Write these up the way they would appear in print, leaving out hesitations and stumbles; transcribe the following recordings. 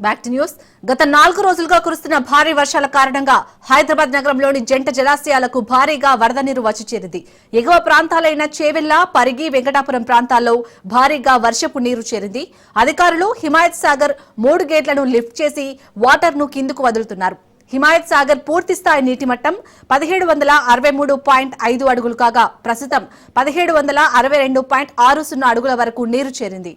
Back to news. గత 4 రోజులుగా కురుస్తున్న భారీ వర్షాల కారణంగా హైదరాబాద్ నగరంలోని జంట జలాశయాలకు భారీగా వరద నీరు వచ్చి చేరింది. ఎగువ ప్రాంతాలైన చేవెళ్ల, పరిగి, వెంకటాపురం ప్రాంతాల్లో భారీగా వర్షపు నీరు చేరింది. అధికారులు హిమాయత్ సాగర్ 3 గేట్లను లిఫ్ట్ చేసి వాటర్ ను కిందకు వదులుతున్నారు. హిమాయత్ సాగర్ పూర్తి స్థాయి నీటి మట్టం 1763.5 అడుగులు కాగా ప్రస్తుతం 1762.60 అడుగుల వరకు నీరు చేరింది.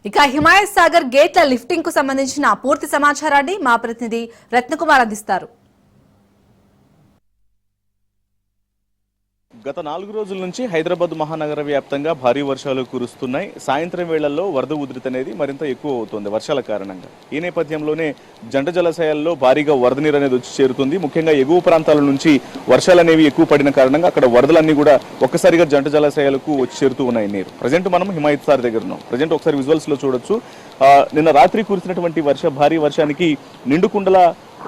ఇక హిమాయత్ సాగర్ గేట్ల లిఫ్టింగ్ కు సంబంధించిన పూర్తి సమాచారాన్ని మా ప్రతినిధి రత్నకుమార్ అందిస్తారు. గత 4 రోజుల నుంచి హైదరాబాద్ మహానగర వ్యాప్తంగా భారీ వర్షాలు కురుస్తున్నాయి. సాయంత్రం వేళల్లో వరద ఉధృతి అనేది మరింత ఎక్కువ అవుతుంది వర్షాల కారణంగా. ఈ నేపథ్యంలోనే జంట జలాశయాల్లో భారీగా వరద నీరు అనేది వచ్చి చేరుతుంది. ముఖ్యంగా ఎగువ ప్రాంతాల నుంచి వర్షాలు అనేవి ఎక్కువ పడిన కారణంగా అక్కడ వరదలన్నీ కూడా ఒక్కసారిగా జంట జలాశయాలకు వచ్చి చేరుతూ ఉన్నాయి నీరు. ప్రజెంట్ మనం హిమాయత్ సాగర్ దగ్గర ఉన్నాం. ప్రజెంట్ ఒకసారి విజువల్స్ లో చూడొచ్చు. నిన్న రాత్రి కురిసినటువంటి భారీ వర్షానికి నిండుకుండల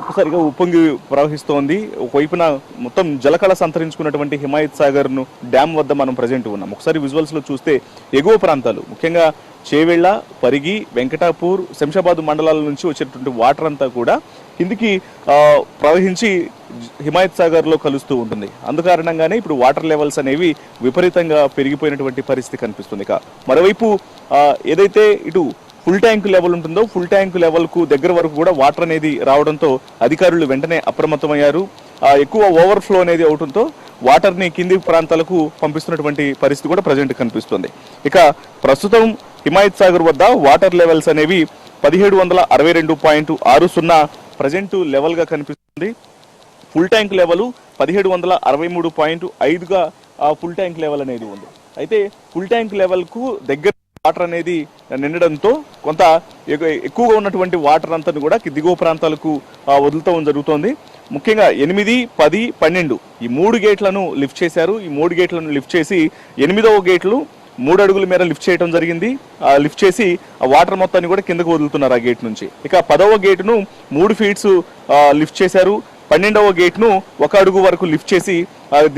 ఒక్కసారిగా ఉప్పొంగి ప్రవహిస్తోంది. ఒకవైపున మొత్తం జలకళ సంతరించుకున్నటువంటి హిమాయత్ సాగర్ ను డ్యామ్ వద్ద మనం ప్రజెంట్ ఉన్నాం. ఒకసారి విజువల్స్ లో చూస్తే ఎగువ ప్రాంతాలు ముఖ్యంగా చేవెళ్ల, పరిగి, వెంకటాపూర్, శంషాబాద్ మండలాల నుంచి వచ్చేటువంటి వాటర్ అంతా కూడా కిందికి ప్రవహించి హిమాయత్ సాగర్ లో కలుస్తూ ఉంటుంది. అందుకారణంగానే ఇప్పుడు వాటర్ లెవెల్స్ అనేవి విపరీతంగా పెరిగిపోయినటువంటి పరిస్థితి కనిపిస్తుంది. మరోవైపు ఏదైతే ఇటు ఫుల్ ట్యాంక్ లెవెల్ ఉంటుందో ఫుల్ ట్యాంక్ లెవెల్ కు దగ్గర వరకు కూడా వాటర్ అనేది రావడంతో అధికారులు వెంటనే అప్రమత్తమయ్యారు. ఎక్కువ ఓవర్ఫ్లో అనేది అవడంతో వాటర్ ని కింది ప్రాంతాలకు పంపిస్తున్నటువంటి పరిస్థితి కూడా ప్రజెంట్ కనిపిస్తుంది. ఇక ప్రస్తుతం హిమాయత్ సాగర్ వద్ద వాటర్ లెవెల్స్ అనేవి 1762.60 ప్రజెంట్ లెవెల్ గా కనిపిస్తుంది. ఫుల్ ట్యాంక్ లెవెల్ 1763.5గా ఫుల్ ట్యాంక్ లెవెల్ అనేది ఉంది. అయితే ఫుల్ ట్యాంక్ లెవెల్ కు దగ్గర వాటర్ అనేది నిండడంతో కొంత ఎక్కువగా ఉన్నటువంటి వాటర్ అంతా కూడా దిగువ ప్రాంతాలకు వదులుతూ జరుగుతోంది. ముఖ్యంగా 8, 10, 12 ఈ 3 గేట్లను లిఫ్ట్ చేశారు. ఈ 3 గేట్లను లిఫ్ట్ చేసి 8వ గేట్లు 3 అడుగుల మేర లిఫ్ట్ చేయడం జరిగింది. లిఫ్ట్ చేసి ఆ వాటర్ మొత్తాన్ని కూడా కిందకు వదులుతున్నారు ఆ గేట్ నుంచి. ఇక 10వ గేటును 3 ఫీట్స్ లిఫ్ట్ చేశారు. 12వ గేట్ను 1 అడుగు వరకు లిఫ్ట్ చేసి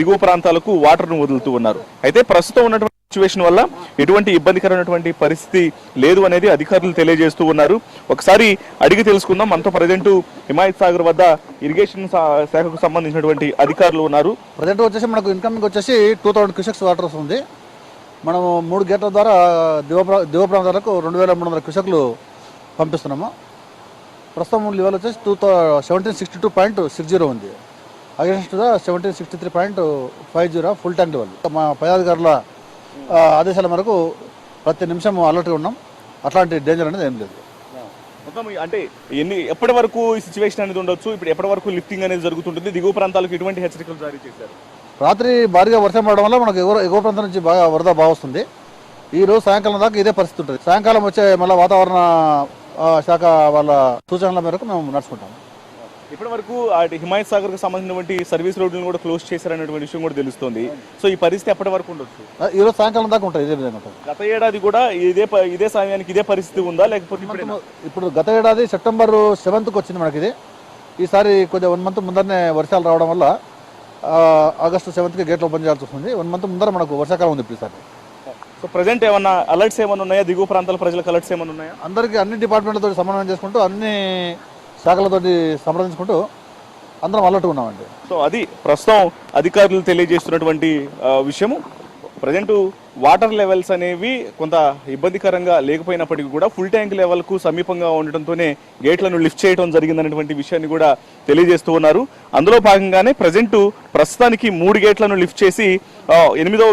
దిగువ ప్రాంతాలకు వాటర్ ను వదులుతూ ఉన్నారు. అయితే ప్రస్తుతం ఉన్నటువంటి సిచ్యువేషన్ వల్ల ఎటువంటి ఇబ్బందికరమైనటువంటి పరిస్థితి లేదు అనేది అధికారులు తెలియజేస్తూ ఉన్నారు. ఒకసారి అడిగి తెలుసుకుందాం. మనతో ప్రజెంట్ హిమాయత్ సాగర్ వద్ద ఇరిగేషన్ శాఖకు సంబంధించినటువంటి అధికారులు ఉన్నారు. ప్రజెంట్ వచ్చేసి మనకు ఇన్కమింగ్ వచ్చేసి 2000 క్యూసెక్స్ వాటర్ వస్తుంది. మనం 3 గేట్ల ద్వారా దిగువ ప్రాంతాలకు 2300 క్యూసెక్లు పంపిస్తున్నాము. ప్రస్తుతం లెవెల్ వచ్చేసి 1762.60 ఉంది. Against 1763.50 full tank level. మా పై అధికారుల ఆదేశాల మేరకు ప్రతి నిమిషం అలర్ట్గా ఉన్నాం. అట్లాంటి డేంజర్ అనేది ఏం లేదు. మొత్తం అంటే ఎప్పటి వరకు ఈ సిచ్యువేషన్ అనేది ఉండొచ్చు? ఇప్పుడు ఎప్పటి వరకు లిఫ్టింగ్ అనేది జరుగుతుంటుంది? దిగువ ప్రాంతాలకు ఎటువంటి హెచ్చరికలు జారీ చేశారు? రాత్రి భారీగా వర్షం పడడం వల్ల మనకు ఎగువ ప్రాంతం నుంచి వరద బాగా వస్తుంది. ఈ రోజు సాయంకాలం దాకా ఇదే పరిస్థితి ఉంటుంది. సాయంకాలం వచ్చే మళ్ళీ వాతావరణ శాఖ వాళ్ళ సూచనల మేరకు మేము నడుచుకుంటాము. ఇప్పటి వరకు హిమాయత్ సాగర్ కు సంబంధించినటువంటి సర్వీస్ రోడ్లను కూడా క్లోజ్ చేశారనేటువంటి విషయం కూడా తెలుస్తుంది. సో ఈ పరిస్థితి ఎప్పటి వరకు ఉండొచ్చు? ఈ రోజు సాయంకాలం దాకా ఉంటుంది. ఇదే విధంగా ఉంటుంది. గత ఏడాది కూడా ఇదే సమయానికి ఇదే పరిస్థితి ఉందా లేకపోతే ఇప్పుడు గత ఏడాది సెప్టెంబర్ 7కు వచ్చింది మనకి ఇది. ఈసారి కొద్దిగా 1 మంత్ ముందరనే వర్షాలు రావడం వల్ల ఆగస్టు 7కి గేట్లు ఓపెన్ చేయాల్సి వస్తుంది. 1 మంత్ ముందర మనకు వర్షాకాలం ఉంది ఇప్పుడు ఈసారి. సో ప్రజెంట్ ఏమన్నా అలర్ట్స్ ఏమైనా ఉన్నాయా? దిగువ ప్రాంతాల ప్రజలకు అలర్ట్స్ ఏమైనా ఉన్నాయా? అందరికీ అన్ని డిపార్ట్మెంట్లతో సమన్వయం చేసుకుంటూ అన్ని శాఖలతోటి సంప్రదించుకుంటూ అందరం అలర్ట్గా ఉన్నామండి. సో అది ప్రస్తుతం అధికారులు తెలియజేస్తున్నటువంటి విషయము. ప్రజెంట్ వాటర్ లెవెల్స్ అనేవి కొంత ఇబ్బందికరంగా లేకపోయినప్పటికీ కూడా ఫుల్ ట్యాంక్ లెవెల్ కు సమీపంగా ఉండటంతోనే గేట్లను లిఫ్ట్ చేయడం జరిగిందనేటువంటి విషయాన్ని కూడా తెలియజేస్తూ ఉన్నారు. అందులో భాగంగానే ప్రస్తుతానికి 3 గేట్లను లిఫ్ట్ చేసి 8వ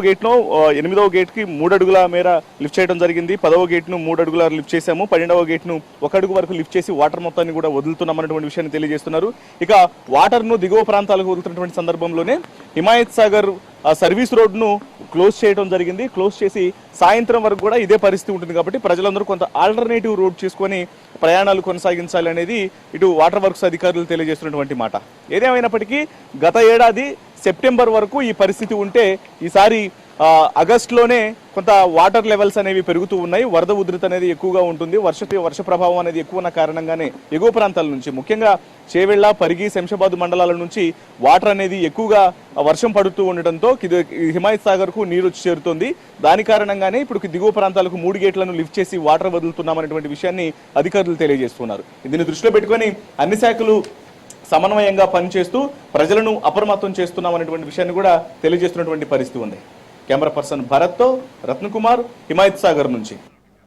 గేట్కి 3 అడుగుల మేర లిఫ్ట్ చేయడం జరిగింది. 10వ గేట్ను 3 అడుగుల లిఫ్ట్ చేశాము. 12వ గేట్ను 1 అడుగు వరకు లిఫ్ట్ చేసి వాటర్ మొత్తాన్ని కూడా వదులుతున్నామన్నటువంటి విషయాన్ని తెలియజేస్తున్నారు. ఇక వాటర్ ను దిగువ ప్రాంతాలకు వదులుతున్నటువంటి సందర్భంలోనే హిమాయత్ సాగర్ సర్వీస్ రోడ్ ను క్లోజ్ చేయడం జరిగింది. క్లోజ్ చేసి సాయంత్రం వరకు కూడా ఇదే పరిస్థితి ఉంటుంది కాబట్టి ప్రజలందరూ కొంత ఆల్టర్నేటివ్ రోడ్ చేసుకొని ప్రయాణాలు కొనసాగించాలి అనేది ఇటు వాటర్ వర్క్స్ అధికారులు తెలియజేస్తున్నటువంటి మాట. ఏదేమైనప్పటికీ గత ఏడాది సెప్టెంబర్ వరకు ఈ పరిస్థితి ఉంటే ఈసారి ఆగస్టులోనే కొంత వాటర్ లెవెల్స్ అనేవి పెరుగుతూ ఉన్నాయి. వరద ఉధృతి అనేది ఎక్కువగా ఉంటుంది. వర్ష ప్రభావం అనేది ఎక్కువ ఉన్న కారణంగానే ఎగువ ప్రాంతాల నుంచి ముఖ్యంగా చేవెళ్ల, పరిగి, శంషాబాద్ మండలాల నుంచి వాటర్ అనేది ఎక్కువగా వర్షం పడుతూ ఉండటంతో హిమాయత్ సాగర్ కు నీరు వచ్చి చేరుతోంది. దాని కారణంగానే ఇప్పుడు దిగువ ప్రాంతాలకు 3 గేట్లను లిఫ్ట్ చేసి వాటర్ వదులుతున్నామనేటువంటి విషయాన్ని అధికారులు తెలియజేస్తున్నారు. దీన్ని దృష్టిలో పెట్టుకొని అన్ని శాఖలు సమన్వయంగా పనిచేస్తూ ప్రజలను అప్రమత్తం చేస్తున్నామనేటువంటి విషయాన్ని కూడా తెలియజేస్తున్నటువంటి పరిస్థితి ఉంది. కెమెరా పర్సన్ భరత్తో రత్నకుమార్, హిమాయత్ సాగర్ నుంచి.